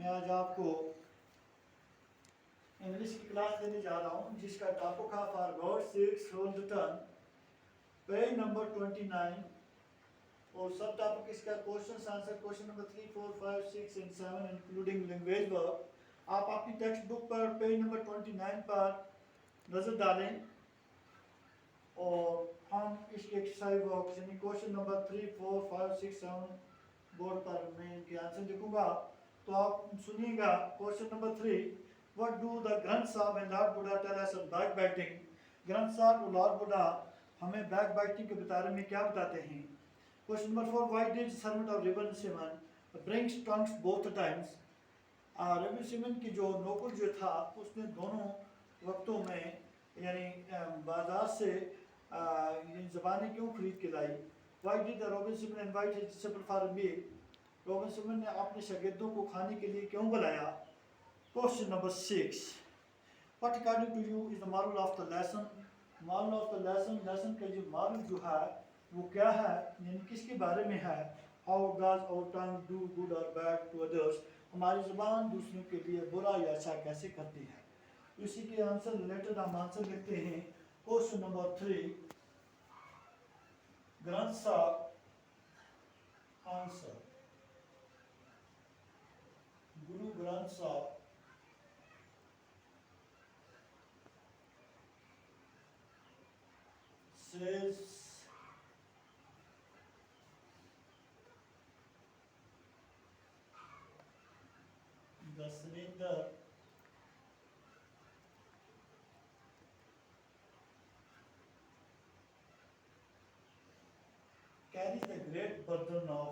मैं आज आपको इंग्लिश की क्लास देने जा रहा हूँ जिसका टॉपिक है for God sex hold the turn, page number 29 और सब टॉपिक इसका question answer question number 3, 4, 5, 6 and 7 including language work. आप अपनी टेक्स्ट बुक पर पेज नंबर 29 पर नजर डालें और हम इसके एक्सरसाइज वर्क यानी क्वेश्चन नंबर 3, 4, 5, 6, 7 बोर्ड पर मैं इनके आंसर लिखूंगा, तो आप सुनिएगा। Question number 3, what do the ग्रंथ साहब and lord Buddha tell us on backbiting. Granth Sahib और लॉर्ड बुद्धा हमें बैक बाइटिंग के बारे में क्या बताते हैं। Question number 4, why did servant of Rabban Simeon brings tongues both times. Rabban Simeon की जो नौकर जो था उसने दोनों वक्तों में यानी बाजार से ज़बानें क्यों खरीद के लाई। Why did the Rabban Simeon invite his disciple for a meal. Rabban Simeon ने अपने शागिर्दों को खाने के लिए क्यों बुलाया। Question number 6, what according to you is the moral of the lesson. Moral of the lesson, lesson का जो मॉरल जो है वो क्या है, यानी किसके बारे में है। How does our tongue do good और बैड टू अदर्स। हमारी ज़ुबान दूसरों के लिए बुरा या अच्छा कैसे करती है। इसी के आंसर रिलेटेड हम आंसर लिखते हैं। क्वेश्चन नंबर 3, ग्रंथ साहब आंसर। गुरु ग्रंथ साहब says the surrender carries the great burden of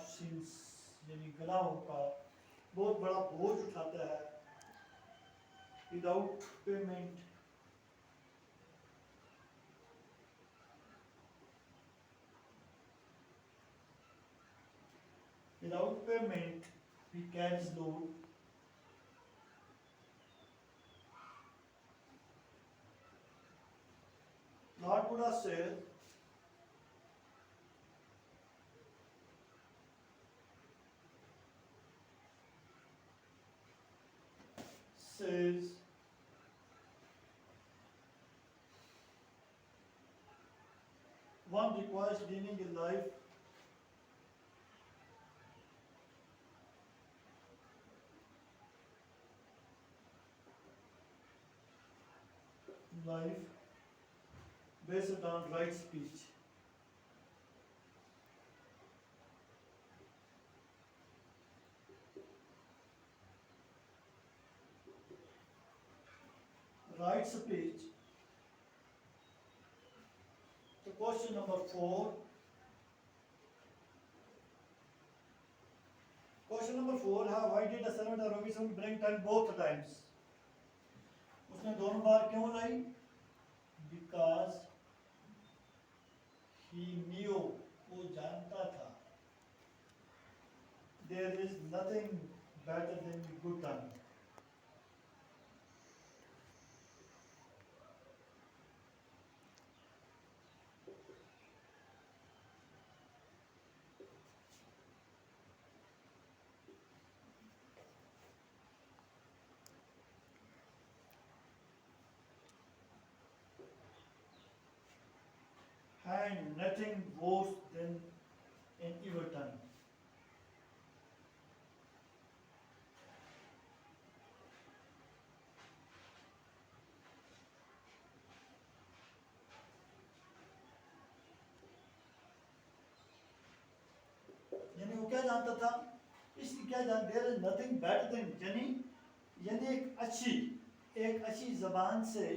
sins, यानी गुनाहों का बहुत बड़ा बोझ उठाता है without payment. Without payment, he carries load. Lord Buddha says one requires living a life based on right speech. Right speech. So question number 4. Question number 4, why did the servant of Robinson bring tongue both times? उसने दोनों बार क्यों लाई? Because he knew, वो जानता था, there is nothing better than good tongue. And nothing worse than an evil tongue. यानी वो क्या जानता था, इसकी क्या जान, there is nothing better than, यानी एक अच्छी जबान से,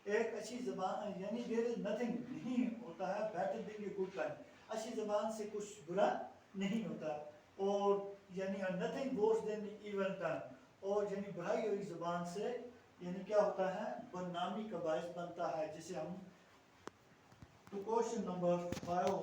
एक अच्छी जबान यानी देयर इज नथिंग नहीं होता है better than a good time. अच्छी जबान से कुछ बुरा नहीं होता, और यानी नथिंग वर्स देन इवन टंग, और यानी बुराई हुई जबान से यानी क्या होता है, बदनामी का बायस बनता है, जिसे हम। तो question number 5,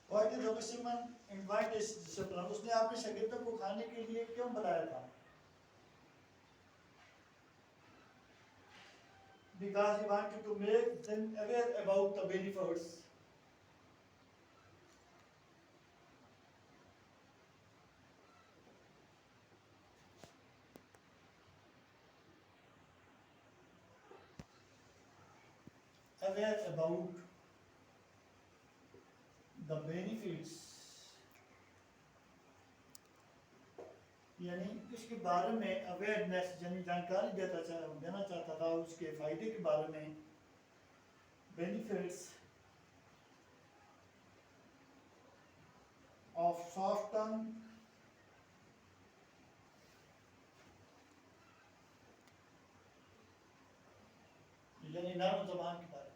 why did Rabbi Shimon invite his disciple? उसने अपने शागिर्दों को खाने के लिए क्यों बुलाया था? Because he wanted to make them aware about the benefits. Aware about the benefits, यानी इसके बारे में अवेयरनेस यानी जानकारी देना चाहता था उसके फायदे के बारे में, बेनिफिट्स ऑफ सॉफ्ट टंग यानी नरम जबान के बारे में,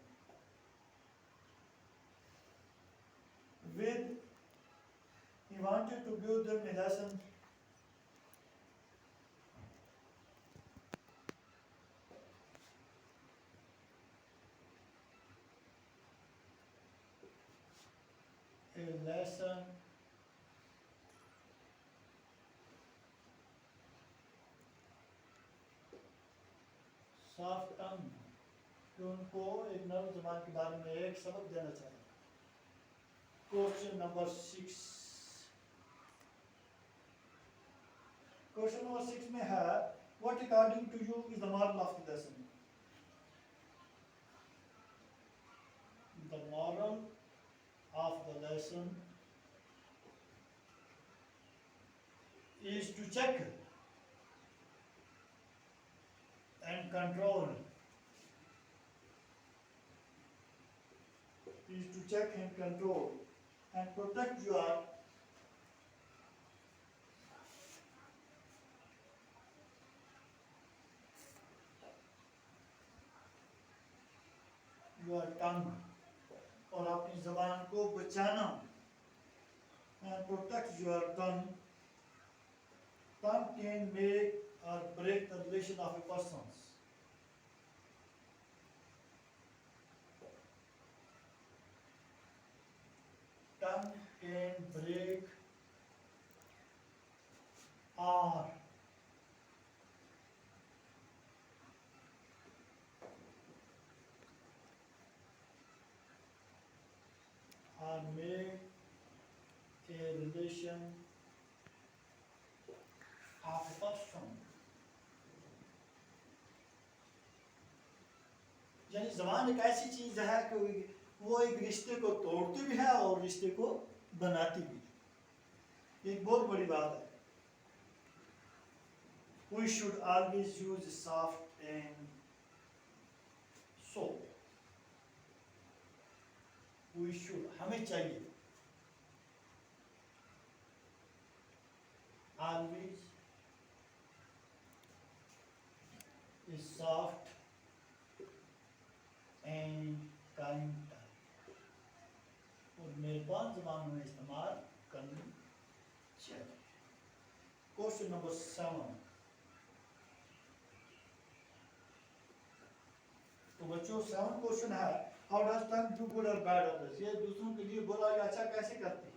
with he wanted to give them a lesson soft tongue, कि उनको एक नरम जबान के बारे में एक सबक देना चाहिए। क्वेश्चन नंबर 6, क्वेश्चन नंबर 6 में है what according to you is the moral of the lesson? The moral of the lesson is to check and control, is to check and control and protect your tongue, और अपनी जबान को बचाना, and protect your tongue. Tongue can make or break the relation of a person. Tongue can break or make a relation of a person. यानी जबान एक ऐसी चीज है कि वो एक रिश्ते को तोड़ती भी है और रिश्ते को बनाती भी, एक बहुत बड़ी बात है। We should always use soft and soft. We should, हमें चाहिए always is soft and kind, और मेहरबान ज़बान में इस्तेमाल करनी चाहिए। क्वेश्चन नंबर 7, तो बच्चों 7 क्वेश्चन है how does tongue do good और बैड अदर्स? ये दूसरों के लिए बुरा या अच्छा कैसे करती है?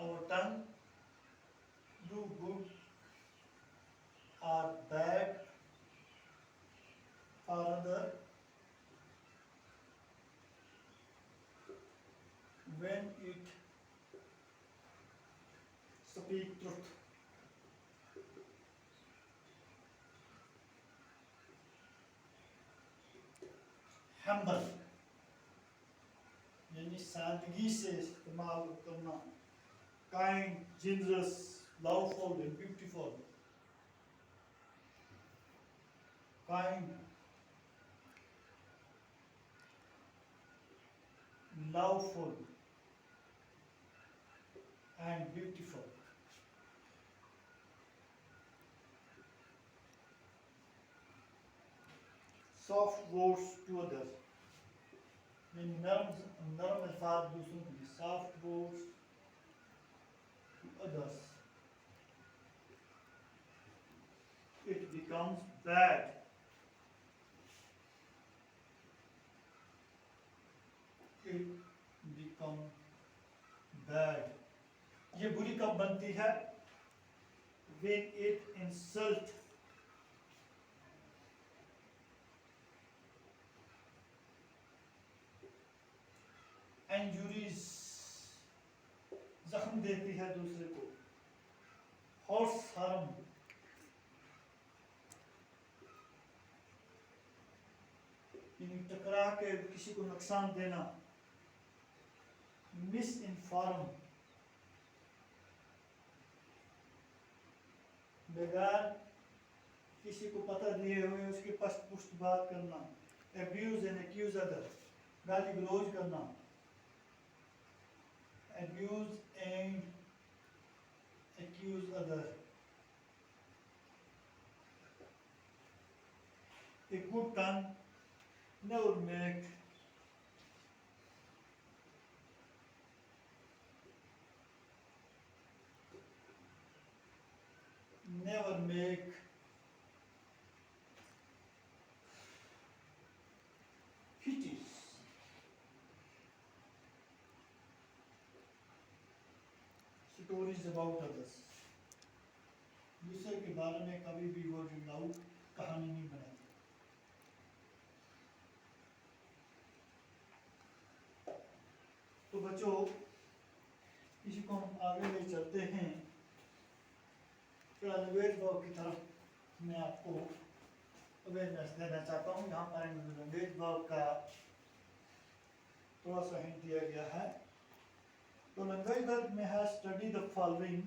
Our tongue do good or bad for other when it speak truth. Humble यानी सादगी से इस्तेमाल करना, kind, generous, loveful and beautiful. Kind, loveful and beautiful. Soft words to others. यानी नरम अल्फाज दूसरों के लिए, soft words to others. It becomes bad bad. ये बुरी कब बनती है? when it insult injuries, जख्म देती है दूसरे को, हॉर्स हार्म, टकरा के किसी को नुकसान देना, मिस इन्फॉर्म, बगैर किसी को पता दिए हुए उसके पुष्ट बात करना, एब्यूज एंड एक्यूज अदर, गाली गलौज करना, abuse and accuse other. A good tongue never make hitches, stories about others, दूसरे के बारे में कभी भी वो जुड़ाऊ कहानी नहीं बनाती। तो बच्चों, इसी को हम आगे ले चलते हैं। थोड़ा लैंग्वेज वर्ब की तरफ मैं आपको अवेयरनेस देना चाहता हूँ। यहाँ पर लैंग्वेज वर्ब का थोड़ा सा हिंट दिया गया है। तो लैंग्वेज वर्ब में है स्टडी द फॉलोइंग।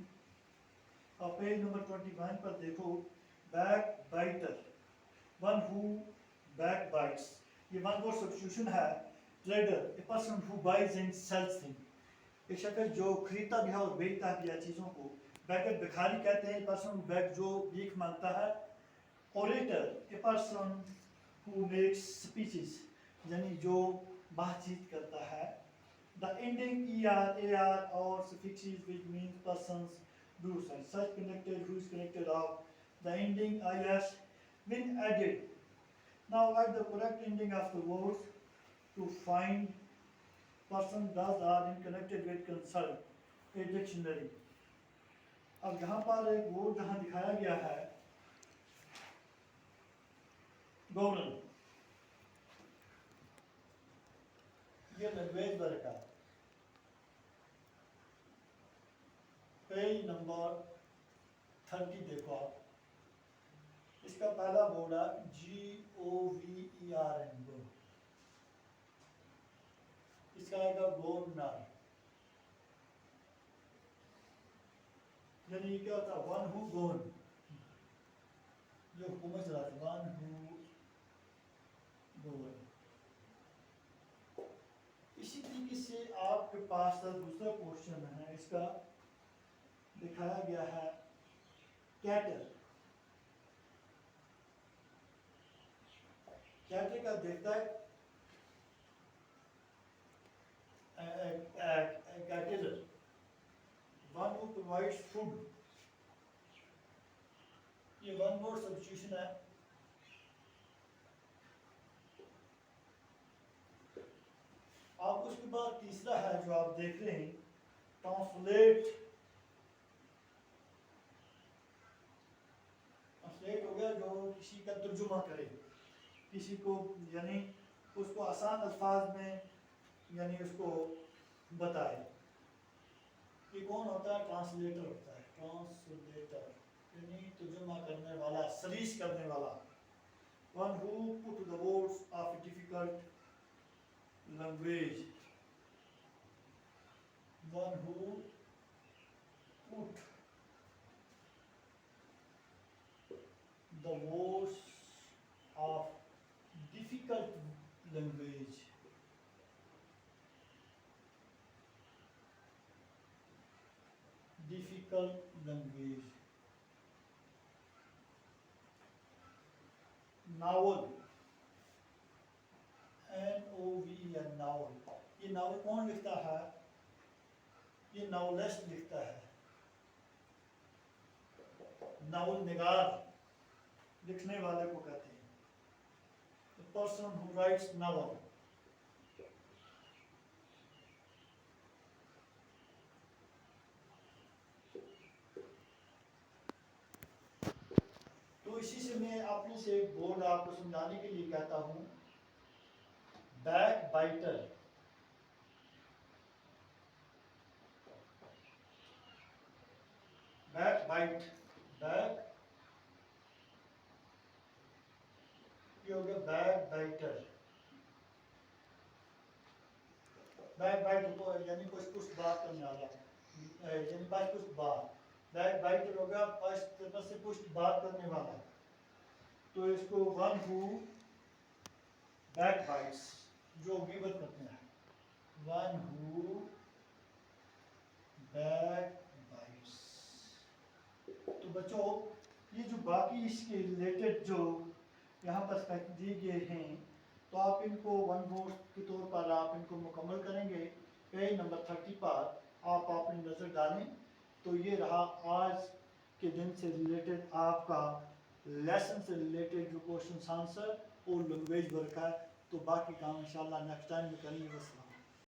और पेज नंबर 21 पर देखो, backbiter, one who backbites, ये वन वर्ड सब्स्टिट्यूशन है। Trader, a person who buys and sells thing, एक शख्स जो खरीदता भी है और बेचता भी है चीज़ों को। बैगर, भिखारी कहते हैं पर्सन बैग जो भीख मांगता है। Orator, A person who makes speeches, यानी जो बातचीत करता है। The ending er or suffixes which means persons, groups, and such connected who is connected of the ending is when added. Now write the correct ending of the words to find person, does, are in connected with consult a dictionary. अब यहाँ पर एक word जहाँ दिखाया गया है governor, ये language word का पेज नंबर 30 देखो आप। इसका पहला वर्ड है govern, इसका आएगा गवर्नर, यानी क्या होता है? वन हु गवर्न, जो हुकूमत चलाता है, वन हु गवर्न। इसी तरीके से आपके पास दूसरा क्वेश्चन है, इसका दिखाया गया है कैटर। कैटर का देखता है caterer, one who provides food, ये वन वर्ड सब्स्टिट्यूशन है। आप उसके बाद तीसरा है जो आप देख रहे हैं, ट्रांसलेट। ट्रांसलेट हो गया जो किसी का तर्जुमा करे, किसी को यानी उसको आसान अल्फाज में यानी उसको बताए। ये कौन होता है? ट्रांसलेटर होता है। ट्रांसलेटर यानी तर्जुमा करने वाला, सरीस करने वाला। One who put the words of difficult language, one who put the words of difficult language, difficult language। novel, NOVEL, novel. ये नावल कौन लिखता है? ये नावलिस्ट लिखता है। नावल निगार लिखने वाले को कहते हैं। The person who writes novel। तो इसी से मैं अपने से एक बोर्ड आपको समझाने के लिए कहता हूँ, backbiter. Backbite, back, ये हो गया बैक बाइटर। बैक बाइट तो यानी कुछ कुछ बात करने वाला, यानी बात कुछ बात। बैक बाइटर हो गया फर्स्ट तरफ से कुछ बात करने वाला। तो इसको वन हु बैक बाइट्स, जो गिबत करते हैं, वन हु बैक बाइट्स। तो बच्चों ये जो बाकी इसके रिलेटेड जो यहाँ पर फैक्ट दिए गए हैं, तो आप इनको वन वर्ड के तौर पर आप इनको मुकम्मल करेंगे। पेज नंबर 30 पर आप अपनी नज़र डालें। तो ये रहा आज के दिन से रिलेटेड आपका लेसन से रिलेटेड जो क्वेश्चन आंसर और लैंग्वेज वर्क है। तो बाकी काम इंशाल्लाह नेक्स्ट टाइम में करेंगे। बस।